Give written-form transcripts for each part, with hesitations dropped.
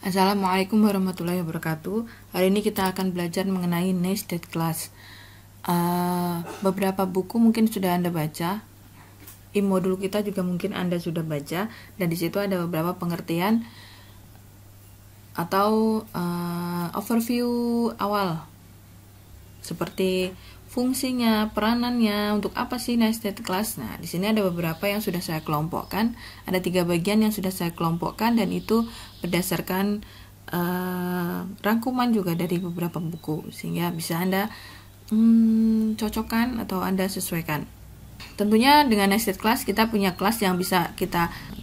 Assalamualaikum warahmatullahi wabarakatuh. Hari ini kita akan belajar mengenai nested class. Beberapa buku mungkin sudah Anda baca. Modul kita juga mungkin Anda sudah baca, dan di situ ada beberapa pengertian atau overview awal, seperti fungsinya, peranannya, untuk apa sih nested class. Nah, di sini ada beberapa yang sudah saya kelompokkan. Ada 3 bagian yang sudah saya kelompokkan, dan itu berdasarkan rangkuman juga dari beberapa buku, sehingga bisa Anda cocokkan atau Anda sesuaikan. Tentunya dengan nested class kita punya kelas yang bisa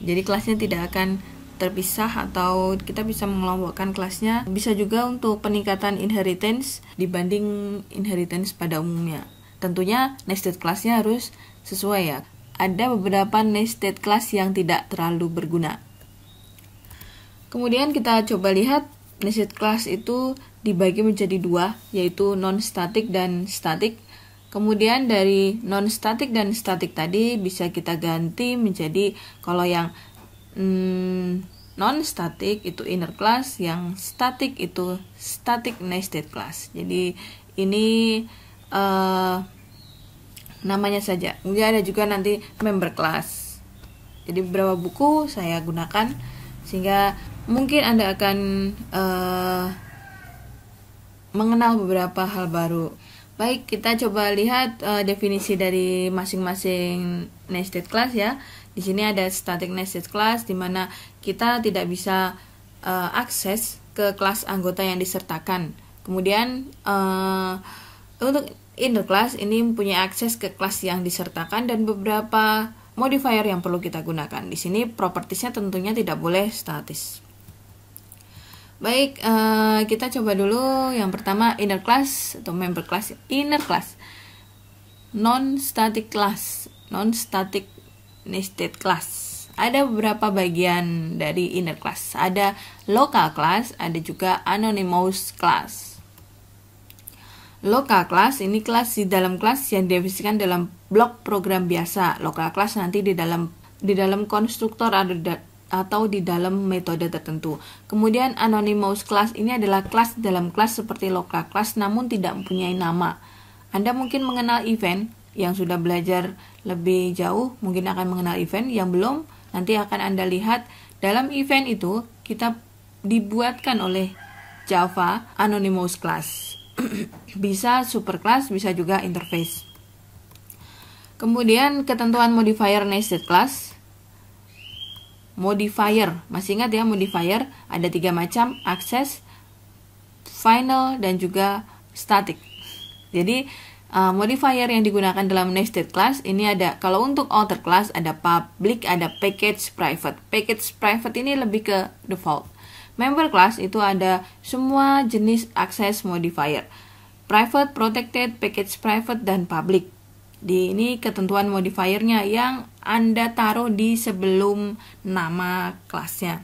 jadi kelasnya tidak akan terpisah, atau kita bisa mengelompokkan kelasnya. Bisa juga untuk peningkatan inheritance dibanding inheritance pada umumnya. Tentunya nested classnya harus sesuai ya. Ada beberapa nested class yang tidak terlalu berguna. Kemudian kita coba lihat nested class itu dibagi menjadi 2, yaitu non-static dan static. Kemudian dari non-static dan static tadi bisa kita ganti menjadi, kalau yang non-static itu inner class, yang static itu static nested class. Jadi ini namanya saja. Kemudian ada juga nanti member class. Jadi beberapa buku saya gunakan sehingga mungkin Anda akan mengenal beberapa hal baru. Baik, kita coba lihat definisi dari masing-masing nested class ya. Di sini ada static nested class, di mana kita tidak bisa akses ke kelas anggota yang disertakan. Kemudian untuk inner class ini mempunyai akses ke kelas yang disertakan dan beberapa modifier yang perlu kita gunakan. Di sini propertiesnya tentunya tidak boleh statis. Baik, kita coba dulu yang pertama inner class atau member class. Inner class, non-static class, non-static nested class. Ada beberapa bagian dari inner class. Ada local class, ada juga anonymous class. Local class ini kelas di dalam kelas yang didefinisikan dalam blok program biasa. Local class nanti di dalam konstruktor atau di dalam metode tertentu. Kemudian anonymous class ini adalah kelas dalam kelas seperti local class namun tidak mempunyai nama. Anda mungkin mengenal event, yang sudah belajar lebih jauh mungkin akan mengenal event, yang belum nanti akan Anda lihat dalam event itu kita dibuatkan oleh Java anonymous class. Bisa superclass, bisa juga interface. Kemudian ketentuan modifier nested class. Modifier, masih ingat ya, modifier ada 3 macam: access, final, dan juga static. Jadi modifier yang digunakan dalam nested class ini ada, kalau untuk outer class ada public, ada package, private. Package private ini lebih ke default. Member class itu ada semua jenis access modifier: private, protected, package private, dan public. Di ini ketentuan modifiernya yang Anda taruh di sebelum nama kelasnya.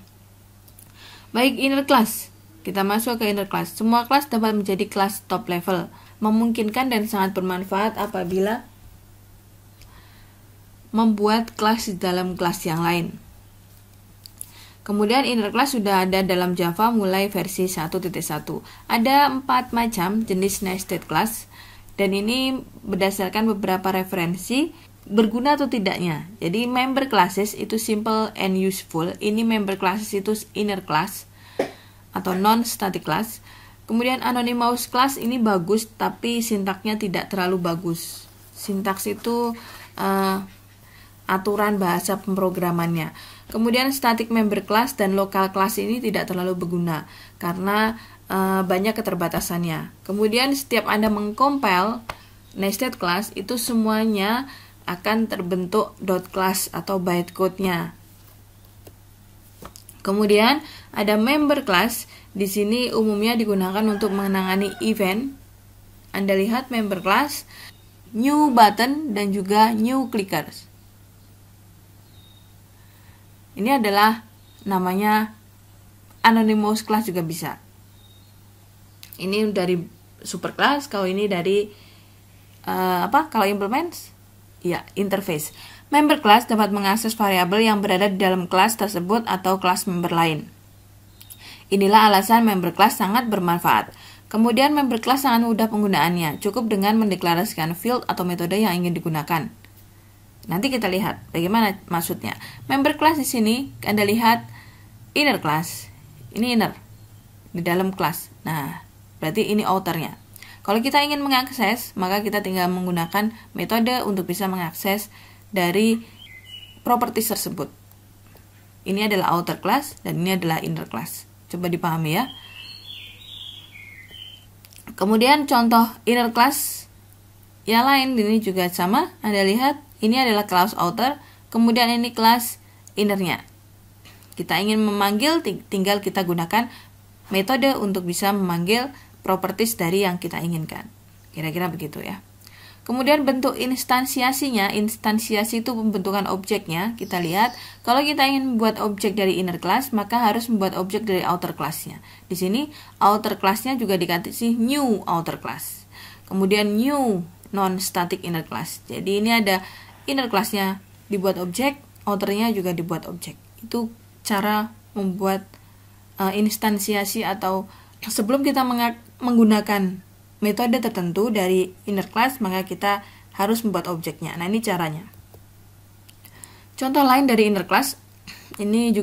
Baik, inner class. Kita masuk ke inner class. Semua kelas dapat menjadi kelas top level, memungkinkan dan sangat bermanfaat apabila membuat kelas di dalam kelas yang lain. Kemudian inner class sudah ada dalam Java mulai versi 1.1. Ada 4 macam jenis nested class, dan ini berdasarkan beberapa referensi berguna atau tidaknya. Jadi member classes itu simple and useful. Ini member classes itu inner class atau non-static class. Kemudian anonymous class ini bagus tapi sintaksnya tidak terlalu bagus. Sintaks itu aturan bahasa pemrogramannya. Kemudian static member class dan local class ini tidak terlalu berguna karena banyak keterbatasannya. Kemudian setiap Anda mengcompile nested class itu semuanya akan terbentuk .class atau bytecode-nya. Kemudian ada member class. Di sini umumnya digunakan untuk menangani event. Anda lihat member class, new button, dan juga new clickers. Ini adalah namanya anonymous class juga bisa. Ini dari superclass, kalau ini dari kalau implements ya interface. Member class dapat mengakses variabel yang berada di dalam kelas tersebut atau kelas member lain. Inilah alasan member class sangat bermanfaat. Kemudian member class sangat mudah penggunaannya, cukup dengan mendeklarasikan field atau metode yang ingin digunakan. Nanti kita lihat bagaimana maksudnya. Member class di sini Anda lihat inner class. Ini inner di dalam kelas. Nah, berarti ini outernya. Kalau kita ingin mengakses, maka kita tinggal menggunakan metode untuk bisa mengakses dari properties tersebut. Ini adalah outer class dan ini adalah inner class. Coba dipahami ya. Kemudian contoh inner class yang lain ini juga sama. Anda lihat, ini adalah class outer, kemudian ini class innernya. Kita ingin memanggil, tinggal kita gunakan metode untuk bisa memanggil properties dari yang kita inginkan. Kira-kira begitu ya. Kemudian bentuk instansiasinya, instansiasi itu pembentukan objeknya. Kita lihat, kalau kita ingin membuat objek dari inner class, maka harus membuat objek dari outer class-nya. Di sini outer class-nya juga dikasih new outer class. Kemudian new non-static inner class. Jadi ini ada inner class-nya dibuat objek, outer-nya juga dibuat objek. Itu cara membuat instansiasi atau sebelum kita menggunakan metode tertentu dari inner class, maka kita harus membuat objeknya. Nah, ini caranya. Contoh lain dari inner class, ini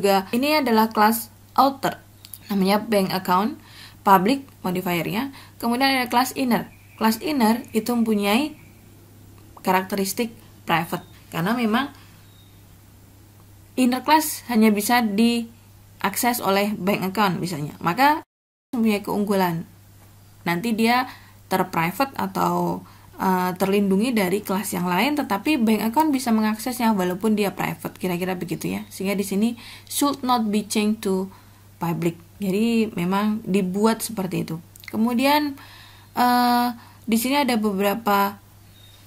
adalah class outer, namanya bank account, public modifiernya. Kemudian ada class inner. Class inner itu mempunyai karakteristik private, karena memang inner class hanya bisa diakses oleh bank account misalnya. Maka mempunyai keunggulan. Nanti dia terprivate atau terlindungi dari kelas yang lain, tetapi bank account bisa mengaksesnya walaupun dia private. Kira-kira begitu ya. Sehingga di sini should not be changed to public. Jadi memang dibuat seperti itu. Kemudian di sini ada beberapa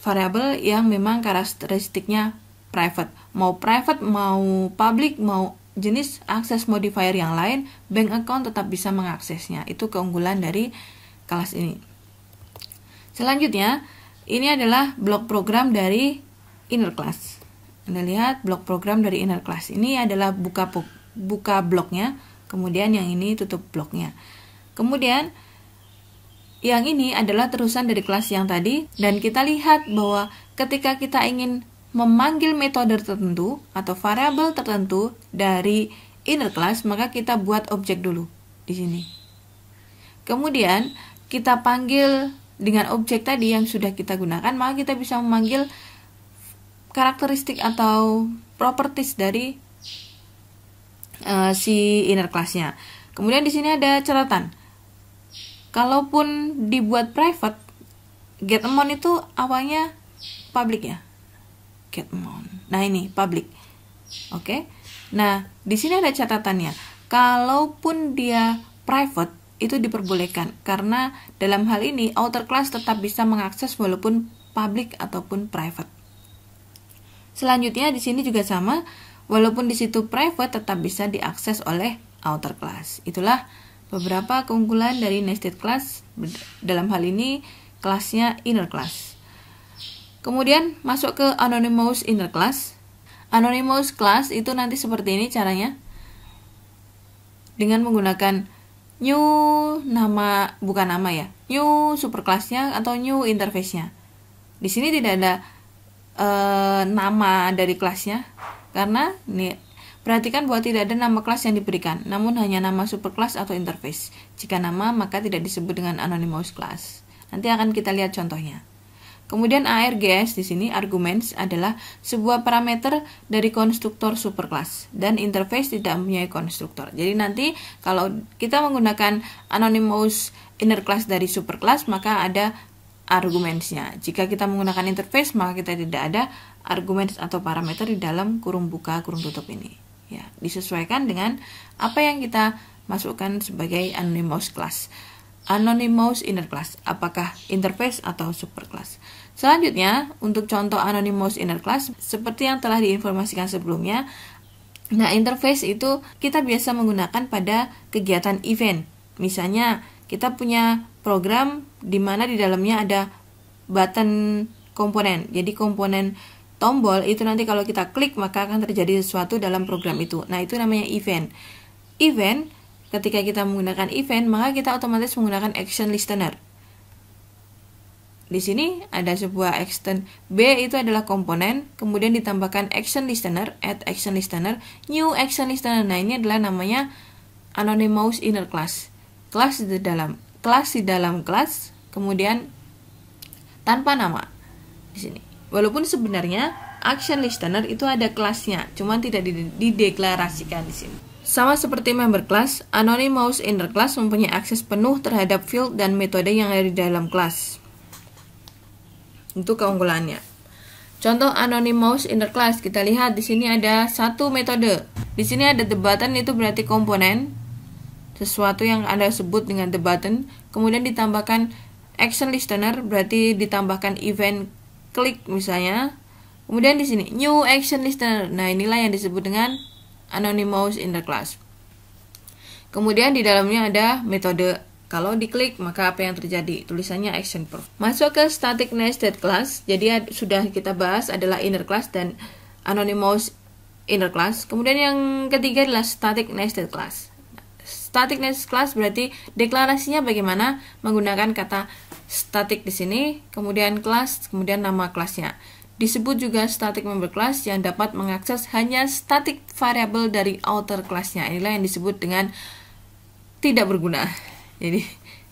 variabel yang memang karakteristiknya private. Mau private, mau public, mau jenis akses modifier yang lain, bank account tetap bisa mengaksesnya. Itu keunggulan dari kelas ini. Selanjutnya, ini adalah blok program dari inner class. Anda lihat blok program dari inner class. Ini adalah buka bloknya, kemudian yang ini tutup bloknya. Kemudian yang ini adalah terusan dari kelas yang tadi, dan kita lihat bahwa ketika kita ingin memanggil metode tertentu atau variabel tertentu dari inner class, maka kita buat objek dulu di sini. Kemudian kita panggil dengan objek tadi yang sudah kita gunakan, maka kita bisa memanggil karakteristik atau properties dari si inner class-nya. Kemudian di sini ada catatan. Kalaupun dibuat private, get amount itu awalnya public ya. Get amount. Nah, ini public. Oke. Nah, di sini ada catatannya. Kalaupun dia private, itu diperbolehkan karena dalam hal ini outer class tetap bisa mengakses walaupun public ataupun private. Selanjutnya di sini juga sama, walaupun di situ private tetap bisa diakses oleh outer class. Itulah beberapa keunggulan dari nested class, dalam hal ini kelasnya inner class. Kemudian masuk ke anonymous inner class. Anonymous class itu nanti seperti ini caranya. Dengan menggunakan new new superclass-nya atau new interface-nya. Di sini tidak ada nama dari kelasnya, karena ini perhatikan bahwa tidak ada nama kelas yang diberikan, namun hanya nama superclass atau interface. Jika nama, maka tidak disebut dengan anonymous class. Nanti akan kita lihat contohnya. Kemudian args di sini arguments adalah sebuah parameter dari konstruktor superclass dan interface tidak mempunyai konstruktor. Jadi nanti kalau kita menggunakan anonymous inner class dari superclass, maka ada argumentsnya. Jika kita menggunakan interface, maka kita tidak ada arguments atau parameter di dalam kurung buka kurung tutup ini. Ya, disesuaikan dengan apa yang kita masukkan sebagai anonymous class. Anonymous inner class, apakah interface atau superclass. Selanjutnya, untuk contoh anonymous inner class, seperti yang telah diinformasikan sebelumnya, nah interface itu kita biasa menggunakan pada kegiatan event. Misalnya, kita punya program di mana di dalamnya ada button komponen. Jadi komponen tombol itu nanti kalau kita klik maka akan terjadi sesuatu dalam program itu. Nah, itu namanya event. Event ketika kita menggunakan event, maka kita otomatis menggunakan action listener. Di sini ada sebuah extend B, itu adalah komponen, kemudian ditambahkan action listener, add action listener, new action listener. Nah, ini adalah namanya anonymous inner class. Kelas di dalam kelas, kemudian tanpa nama di sini. Walaupun sebenarnya action listener itu ada kelasnya, cuman tidak dideklarasikan di sini. Sama seperti member class, anonymous inner class mempunyai akses penuh terhadap field dan metode yang ada di dalam kelas. Untuk keunggulannya. Contoh anonymous inner class, kita lihat di sini ada satu metode. Di sini ada the button, itu berarti komponen sesuatu yang Anda sebut dengan the button. Kemudian ditambahkan action listener, berarti ditambahkan event klik misalnya. Kemudian di sini new action listener. Nah, inilah yang disebut dengan anonymous inner class. Kemudian di dalamnya ada metode. Kalau diklik, maka apa yang terjadi? Tulisannya action proof. Masuk ke static nested class. Jadi sudah kita bahas adalah inner class dan anonymous inner class. Kemudian yang ketiga adalah static nested class. Static nested class berarti deklarasinya bagaimana? Menggunakan kata static di sini, kemudian class, kemudian nama kelasnya. Disebut juga static member class yang dapat mengakses hanya static variable dari outer classnya. Inilah yang disebut dengan tidak berguna. Jadi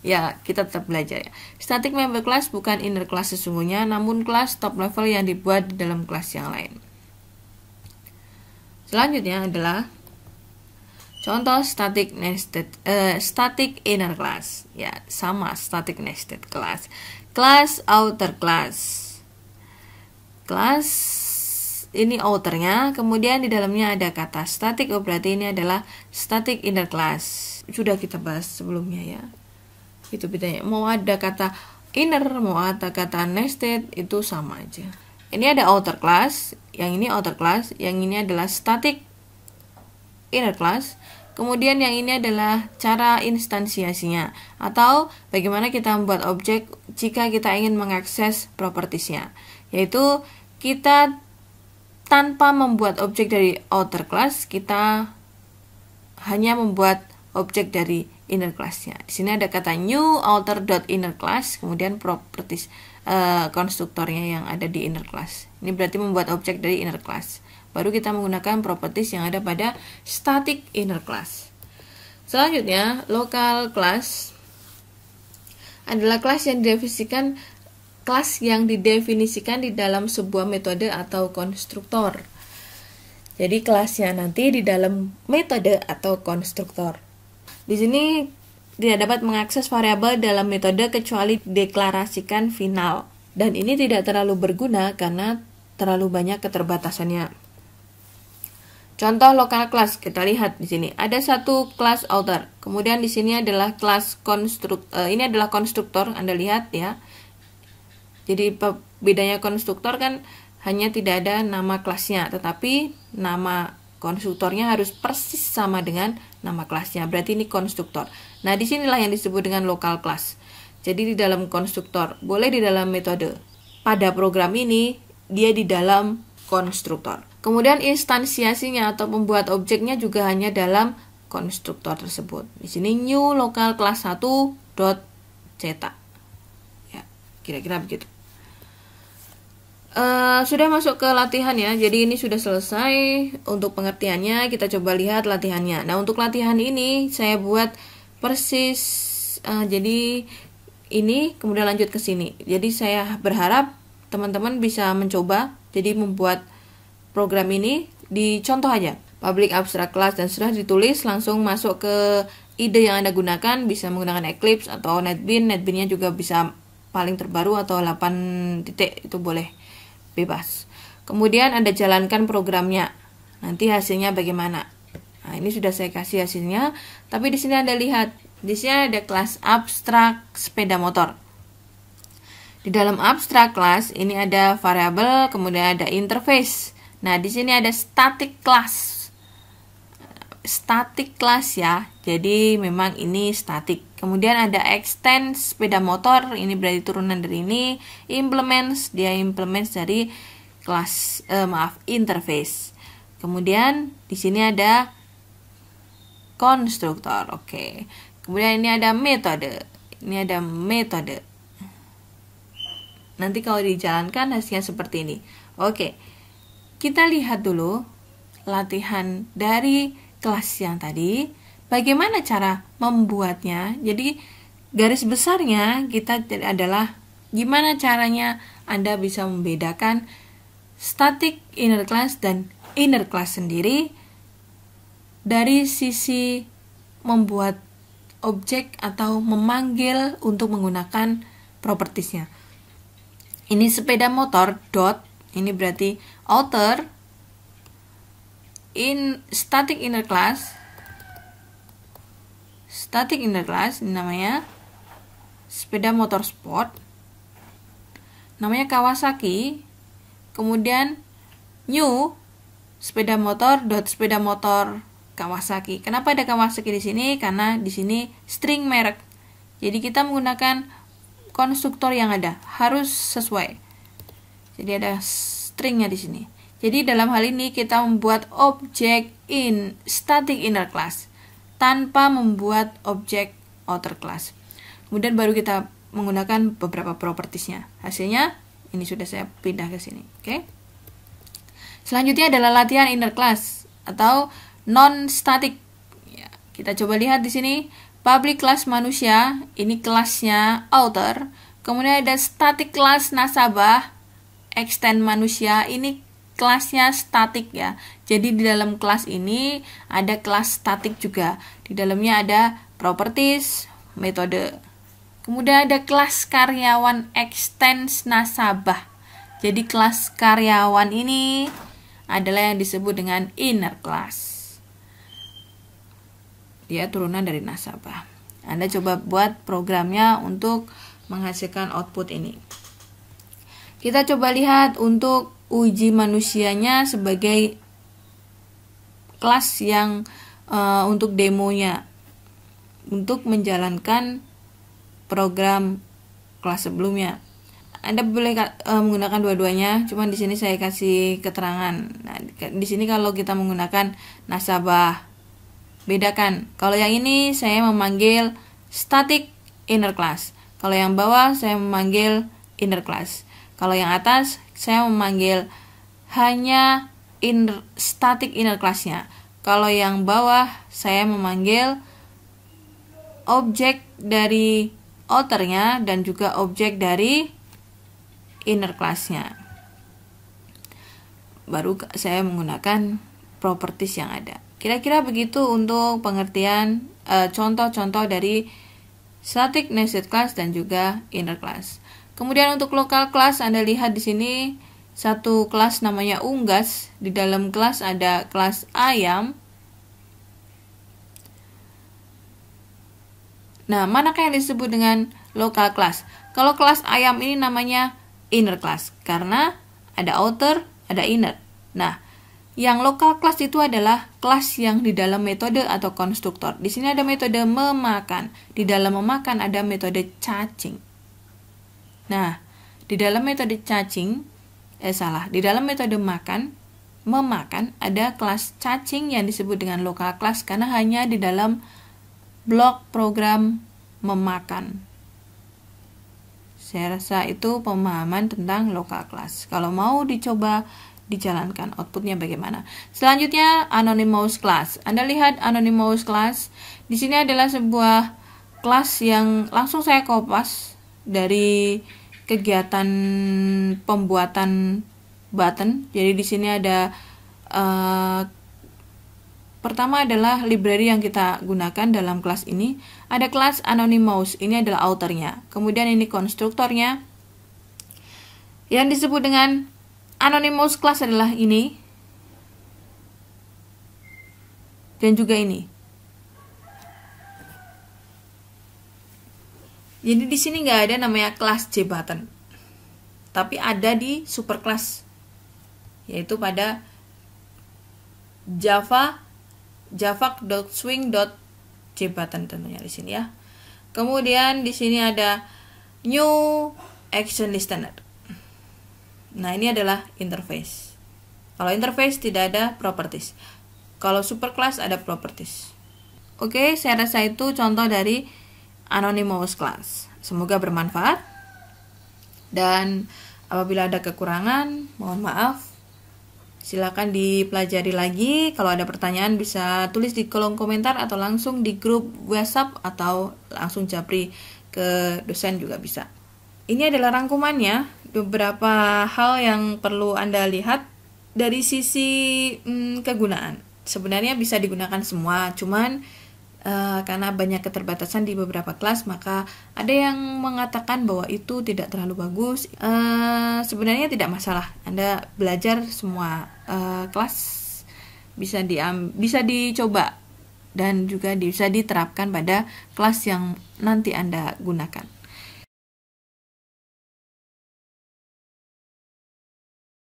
ya kita tetap belajar ya. Static member class bukan inner class sesungguhnya, namun kelas top level yang dibuat di dalam kelas yang lain. Selanjutnya adalah contoh static inner class. Ya, sama static nested class. Class outer class. Class ini outernya, kemudian di dalamnya ada kata static, berarti ini adalah static inner class. Sudah kita bahas sebelumnya ya. Itu bedanya. Mau ada kata inner, mau ada kata nested, itu sama aja. Ini ada outer class, yang ini outer class, yang ini adalah static inner class. Kemudian yang ini adalah cara instansiasinya, atau bagaimana kita membuat objek jika kita ingin mengakses propertiesnya. Yaitu kita tanpa membuat objek dari outer class, kita hanya membuat objek dari inner class-nya. Di sini ada kata new outer.inner class, kemudian properties konstruktornya yang ada di inner class. Ini berarti membuat objek dari inner class. Baru kita menggunakan properties yang ada pada static inner class. Selanjutnya, local class adalah kelas yang didefinisikan di dalam sebuah metode atau konstruktor. Jadi kelasnya nanti di dalam metode atau konstruktor. Di sini tidak dapat mengakses variabel dalam metode kecuali deklarasikan final. Dan ini tidak terlalu berguna karena terlalu banyak keterbatasannya. Contoh local class, kita lihat di sini ada satu kelas outer. Kemudian di sini adalah kelas ini adalah konstruktor, Anda lihat ya. Jadi bedanya konstruktor kan hanya tidak ada nama kelasnya, tetapi nama konstruktornya harus persis sama dengan nama kelasnya. Berarti ini konstruktor. Nah, disinilah yang disebut dengan local class. Jadi di dalam konstruktor, boleh di dalam metode. Pada program ini, dia di dalam konstruktor. Kemudian instansiasinya atau pembuat objeknya juga hanya dalam konstruktor tersebut. Di sini new local class 1 dot cetak. Ya, kira-kira begitu. Sudah masuk ke latihan ya. Jadi ini sudah selesai untuk pengertiannya. Kita coba lihat latihannya. Nah, untuk latihan ini saya buat persis jadi ini kemudian lanjut ke sini. Jadi saya berharap teman-teman bisa mencoba jadi membuat program ini dicontoh aja. Public abstract class dan sudah ditulis, langsung masuk ke ide yang Anda gunakan, bisa menggunakan Eclipse atau NetBeans. NetBeans-nya juga bisa paling terbaru atau 8 titik, itu boleh bebas. Kemudian Anda jalankan programnya. Nanti hasilnya bagaimana? Nah, ini sudah saya kasih hasilnya, tapi di sini Anda lihat, di sini ada kelas abstrak sepeda motor. Di dalam abstrak class ini ada variabel, kemudian ada interface. Nah, di sini ada static class. Static class ya. Jadi memang ini static. Kemudian ada extend sepeda motor, ini berarti turunan dari ini. Implements, dia implements dari kelas interface. Kemudian di sini ada konstruktor. Oke. Kemudian ini ada metode. Ini ada metode. Nanti kalau dijalankan hasilnya seperti ini. Oke. Kita lihat dulu latihan dari kelas yang tadi. Bagaimana cara membuatnya? Jadi garis besarnya kita adalah gimana caranya Anda bisa membedakan static inner class dan inner class sendiri dari sisi membuat objek atau memanggil untuk menggunakan propertiesnya. Ini sepeda motor dot, ini berarti outer in static inner class. Static inner class ini namanya sepeda motor sport. Namanya Kawasaki. Kemudian new sepeda motor dot sepeda motor Kawasaki. Kenapa ada Kawasaki di sini? Karena di sini string merek. Jadi kita menggunakan konstruktor yang ada, harus sesuai. Jadi ada stringnya di sini. Jadi dalam hal ini kita membuat objek in static inner class tanpa membuat objek outer class. Kemudian baru kita menggunakan beberapa propertiesnya. Hasilnya ini sudah saya pindah ke sini. Oke. Selanjutnya adalah latihan inner class atau non-static. Ya, kita coba lihat di sini public class manusia, ini kelasnya outer. Kemudian ada static class nasabah, extend manusia, ini kelasnya static ya. Jadi di dalam kelas ini ada kelas static juga. Di dalamnya ada properties, metode. Kemudian ada kelas karyawan extends nasabah. Jadi kelas karyawan ini adalah yang disebut dengan inner class. Dia turunan dari nasabah. Anda coba buat programnya untuk menghasilkan output ini. Kita coba lihat untuk uji manusianya sebagai kelas yang untuk demonya, untuk menjalankan program kelas sebelumnya. Anda boleh menggunakan dua-duanya, cuman di sini saya kasih keterangan. Nah, di sini kalau kita menggunakan nasabah, bedakan. Kalau yang ini saya memanggil static inner class. Kalau yang bawah saya memanggil inner class. Kalau yang atas saya memanggil hanya static inner class-nya. Kalau yang bawah saya memanggil objek dari outernya dan juga objek dari inner class-nya. Baru saya menggunakan properties yang ada. Kira-kira begitu untuk pengertian contoh-contoh dari static nested class dan juga inner class. Kemudian untuk local class Anda lihat di sini satu kelas namanya unggas. Di dalam kelas ada kelas ayam. Nah, manakah yang disebut dengan local class? Kalau kelas ayam ini namanya inner class karena ada outer, ada inner. Nah, yang local class itu adalah kelas yang di dalam metode atau konstruktor. Di sini ada metode memakan. Di dalam memakan ada metode caching. Nah, di dalam metode caching, di dalam metode memakan ada kelas caching yang disebut dengan local class karena hanya di dalam blok program memakan. Saya rasa itu pemahaman tentang local class. Kalau mau dicoba dijalankan, outputnya bagaimana. Selanjutnya anonymous class. Anda lihat anonymous class. Di sini adalah sebuah kelas yang langsung saya kopas dari kegiatan pembuatan button. Jadi di sini ada pertama adalah library yang kita gunakan dalam kelas ini. Ada kelas anonymous, ini adalah outernya. Kemudian ini konstruktornya. Yang disebut dengan anonymous class adalah ini dan juga ini. Jadi di sini nggak ada namanya kelas JButton, tapi ada di superclass, yaitu pada java.swing.jbutton tentunya di sini ya. Kemudian di sini ada new action listener. Nah, ini adalah interface. Kalau interface tidak ada properties. Kalau superclass ada properties. Oke, saya rasa itu contoh dari anonymous class. Semoga bermanfaat. Dan apabila ada kekurangan, mohon maaf. Silakan dipelajari lagi. Kalau ada pertanyaan bisa tulis di kolom komentar atau langsung di grup WhatsApp atau langsung japri ke dosen juga bisa. Ini adalah rangkumannya, beberapa hal yang perlu Anda lihat dari sisi kegunaan. Sebenarnya bisa digunakan semua, cuman karena banyak keterbatasan di beberapa kelas, maka ada yang mengatakan bahwa itu tidak terlalu bagus. Sebenarnya tidak masalah, Anda belajar semua kelas bisa dicoba dan juga bisa diterapkan pada kelas yang nanti Anda gunakan.